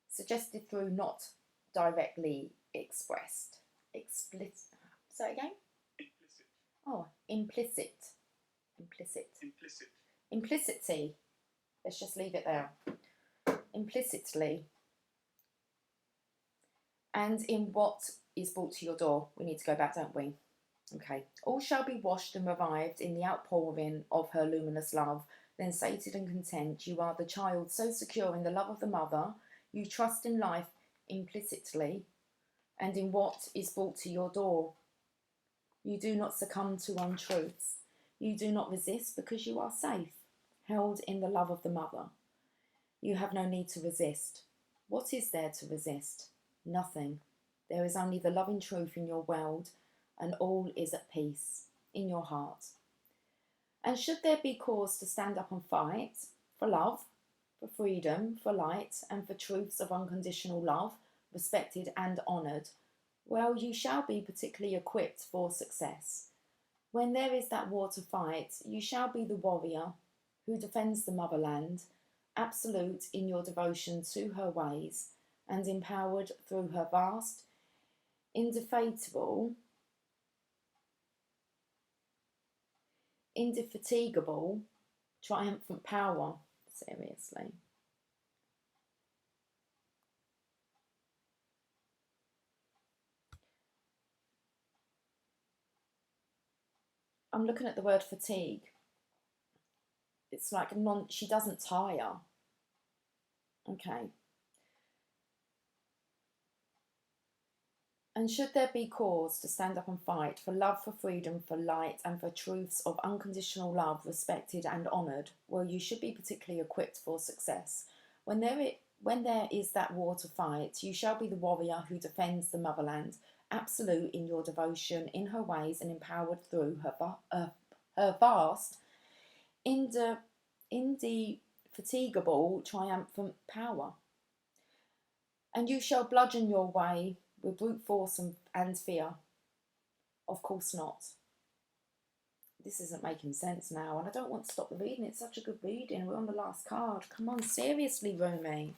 Suggested through not directly expressed. Explicit. Say it again? Implicit. Oh, implicit. Implicit. Implicit. Implicity. Let's just leave it there. Implicitly. And in what is brought to your door. We need to go back, don't we? Okay. All shall be washed and revived in the outpouring of her luminous love. Then sated and content, you are the child so secure in the love of the mother, you trust in life implicitly and in what is brought to your door. You do not succumb to untruths. You do not resist because you are safe, held in the love of the mother. You have no need to resist. What is there to resist? Nothing. There is only the loving truth in your world, and all is at peace. in your heart. And should there be cause to stand up and fight for love, for freedom, for light, and for truths of unconditional love, respected and honoured, well, you shall be particularly equipped for success. When there is that war to fight, you shall be the warrior who defends the motherland, absolute in your devotion to her ways, and empowered through her vast, indefatigable, triumphant power. Seriously. I'm looking at the word fatigue. It's like she doesn't tire. Okay. And should there be cause to stand up and fight for love, for freedom, for light, and for truths of unconditional love, respected and honoured, well, you should be particularly equipped for success. When there is that war to fight, you shall be the warrior who defends the motherland, absolute in your devotion, in her ways, and empowered through her vast, indefatigable, triumphant power. And you shall bludgeon your way with brute force and fear. Of course not. This isn't making sense now, and I don't want to stop the reading. It's such a good reading. We're on the last card. Come on, seriously, Rumi.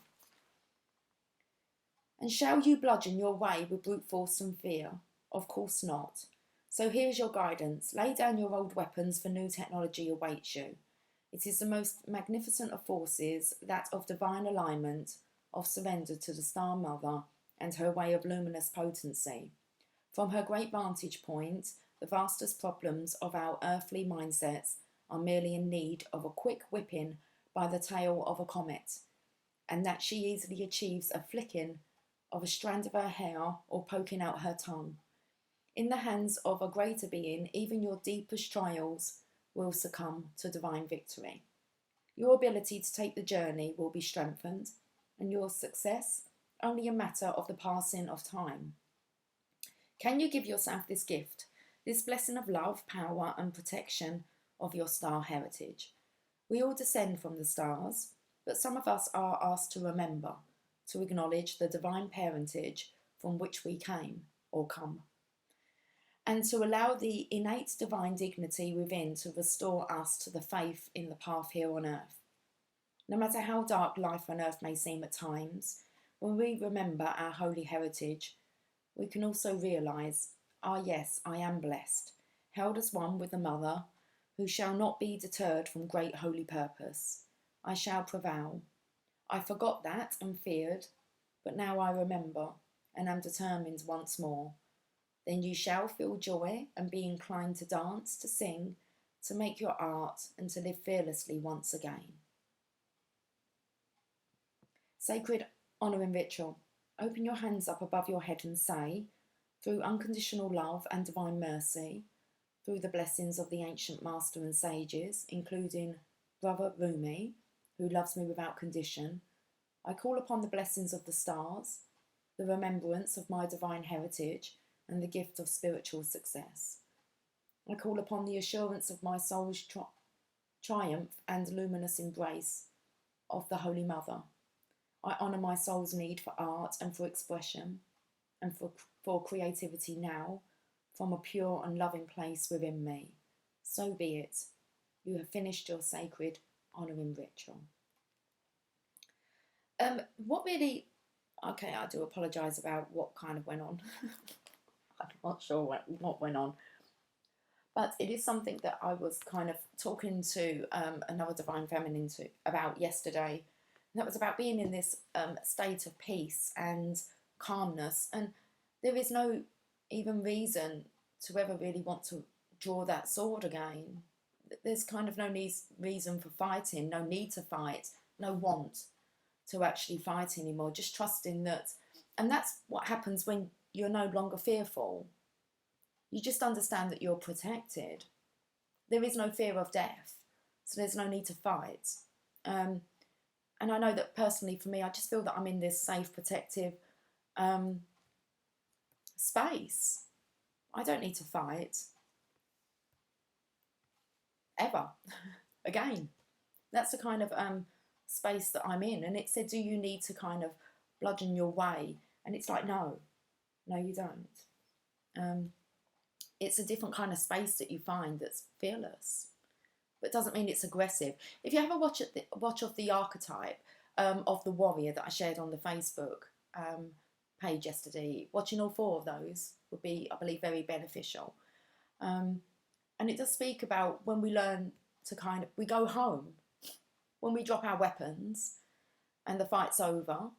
And shall you bludgeon your way with brute force and fear? Of course not. So here is your guidance. Lay down your old weapons, for new technology awaits you. It is the most magnificent of forces, that of divine alignment, of surrender to the Star Mother and her way of luminous potency. From her great vantage point, the vastest problems of our earthly mindsets are merely in need of a quick whipping by the tail of a comet, and that she easily achieves a flicking of a strand of her hair or poking out her tongue. In the hands of a greater being, even your deepest trials will succumb to divine victory. Your ability to take the journey will be strengthened, and your success only a matter of the passing of time. Can you give yourself this gift, this blessing of love, power, and protection of your star heritage? We all descend from the stars, but some of us are asked to remember, to acknowledge the divine parentage from which we came or come, and to allow the innate divine dignity within to restore us to the faith in the path here on earth. No matter how dark life on earth may seem at times, when we remember our holy heritage, we can also realise, yes, I am blessed, held as one with the Mother, who shall not be deterred from great holy purpose. I shall prevail. I forgot that and feared, but now I remember and am determined once more. Then you shall feel joy and be inclined to dance, to sing, to make your art, and to live fearlessly once again. Sacred honouring ritual. Open your hands up above your head and say, through unconditional love and divine mercy, through the blessings of the ancient master and sages, including Brother Rumi, who loves me without condition, I call upon the blessings of the stars, the remembrance of my divine heritage, and the gift of spiritual success. I call upon the assurance of my soul's triumph and luminous embrace of the Holy Mother. I honour my soul's need for art and for expression and for creativity now from a pure and loving place within me. So be it. You have finished your sacred honouring ritual. What really... Okay, I do apologise about what kind of went on. I'm not sure what went on. But it is something that I was kind of talking to another Divine Feminine about yesterday. And that was about being in this state of peace and calmness. And there is no even reason to ever really want to draw that sword again. There's kind of no reason for fighting, no need to fight, no want to actually fight anymore. Just trusting that. And that's what happens when you're no longer fearful. You just understand that you're protected. There is no fear of death. So there's no need to fight. And I know that personally for me, I just feel that I'm in this safe, protective space. I don't need to fight. ever again. That's the kind of space that I'm in. And it said, do you need to kind of bludgeon your way? And it's like, no, you don't. It's a different kind of space that you find that's fearless, but doesn't mean it's aggressive. If you have a watch of the archetype of the warrior that I shared on the Facebook page yesterday, watching all 4 of those would be, I believe, very beneficial. And it does speak about when we learn to we go home. When we drop our weapons and the fight's over,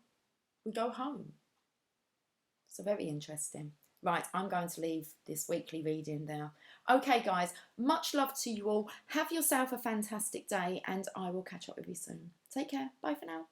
we go home. So very interesting. Right, I'm going to leave this weekly reading there. Okay, guys, much love to you all. Have yourself a fantastic day, and I will catch up with you soon. Take care. Bye for now.